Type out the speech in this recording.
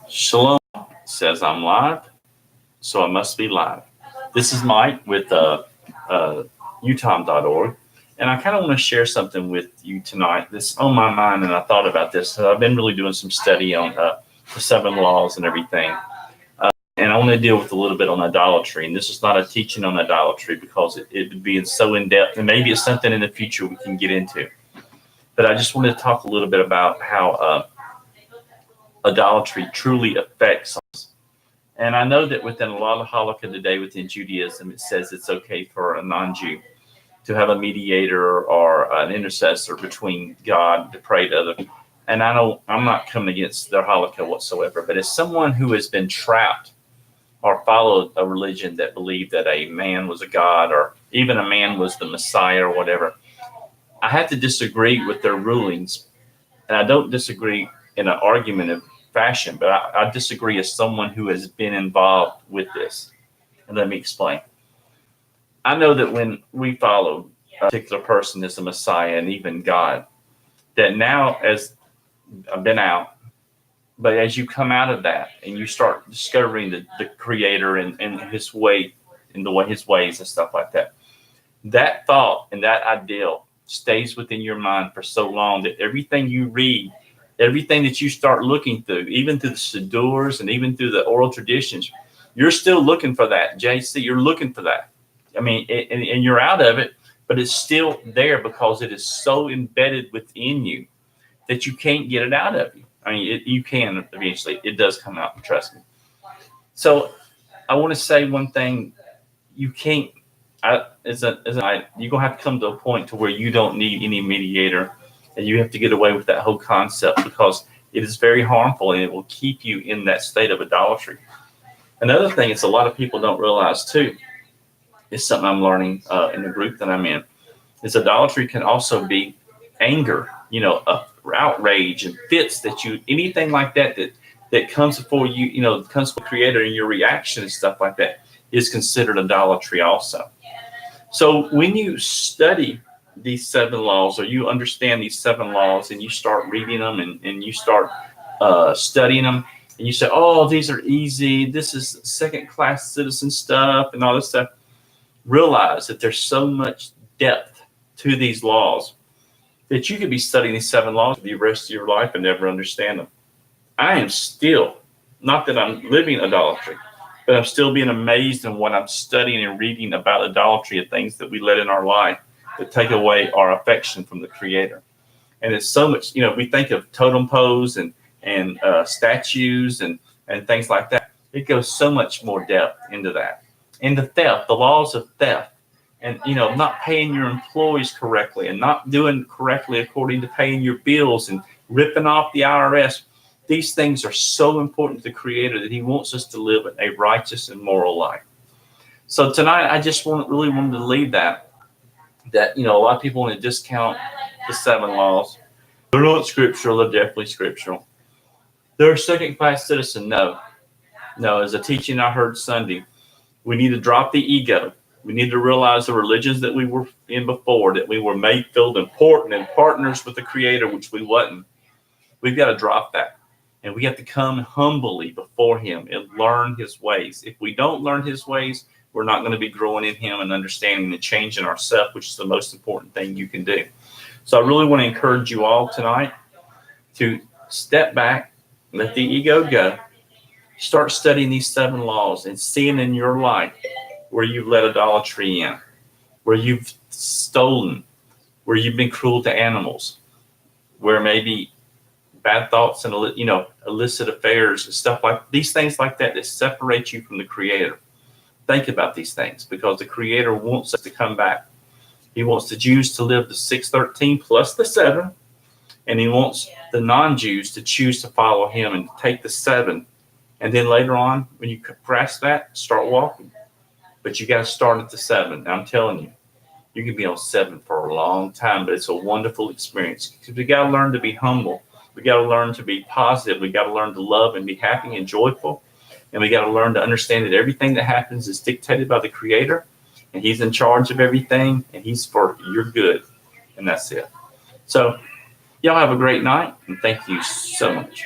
Shalom says I'm live, so I must be live. This is Mike with utom.org, and I kind of want to share something with you tonight that's on my mind, and I thought about this. So I've been really doing some study on the seven laws and everything, and I want to deal with a little bit on idolatry. And this is not a teaching on idolatry because it would be so in depth, and maybe it's something in the future we can get into. But I just wanted to talk a little bit about how idolatry truly affects us. And I know that within a lot of halakha today within Judaism, it says it's okay for a non-Jew to have a mediator or an intercessor between God to pray to other. And I'm not coming against their halakha whatsoever, but as someone who has been trapped or followed a religion that believed that a man was a god or even a man was the Messiah or whatever, I have to disagree with their rulings. And I don't disagree in an argumentative fashion, but I disagree as someone who has been involved with this. And let me explain. I know that when we follow a particular person as the Messiah and even God, that now as I've been out, but as you come out of that and you start discovering the Creator and his way, and the way his ways and stuff like that, that thought and that ideal stays within your mind for so long that everything you read, everything that you start looking through, even through the Sidurs and even through the oral traditions, you're still looking for that. JC, you're looking for that. I mean, and you're out of it, but it's still there because it is so embedded within you that you can't get it out of you. I mean, you can eventually. It does come out, trust me. So I want to say one thing. You can't, you're going to have to come to a point to where you don't need any mediator. And you have to get away with that whole concept because it is very harmful and it will keep you in that state of idolatry. Another thing is a lot of people don't realize too, is something I'm learning in the group that I'm in, is idolatry can also be anger, outrage and fits that anything like that comes before you, comes from the Creator and your reaction and stuff like that is considered idolatry also. So when you study these seven laws, or you understand these seven laws and you start reading them and you start studying them and you say, oh, these are easy, this is second class citizen stuff and all this stuff, realize that there's so much depth to these laws that you could be studying these seven laws for the rest of your life and never understand them. I am still, not that I'm living idolatry, but I'm still being amazed in what I'm studying and reading about idolatry and things that we let in our life that take away our affection from the Creator. And it's so much, we think of totem pose and statues and things like that. It goes so much more depth into that. Into theft, the laws of theft, and not paying your employees correctly and not doing correctly according to paying your bills and ripping off the IRS. These things are so important to the Creator that He wants us to live a righteous and moral life. So tonight, I just really wanted to leave that a lot of people want to discount the seven laws. They're not scriptural. They're definitely scriptural. They're a second-class citizen. No. As a teaching I heard Sunday, we need to drop the ego. We need to realize the religions that we were in before, that we were made feel important and partners with the Creator, which we wasn't. We've got to drop that. And we have to come humbly before Him and learn His ways. If we don't learn His ways, we're not going to be growing in Him and understanding and changing ourselves, which is the most important thing you can do. So I really want to encourage you all tonight to step back, let the ego go, start studying these seven laws and seeing in your life where you've let idolatry in, where you've stolen, where you've been cruel to animals, where maybe bad thoughts and illicit affairs and stuff like these things like that separate you from the Creator. Think about these things because the Creator wants us to come back. He wants the Jews to live the 613 plus the 7, and He wants the non-Jews to choose to follow Him and take the 7. And then later on, when you grasp that, start walking. But you got to start at the 7. I'm telling you, you can be on 7 for a long time, but it's a wonderful experience because we got to learn to be humble. We got to learn to be positive. We got to learn to love and be happy and joyful. And we got to learn to understand that everything that happens is dictated by the Creator, and He's in charge of everything, and He's for your good. And that's it. So y'all have a great night, and thank you so much.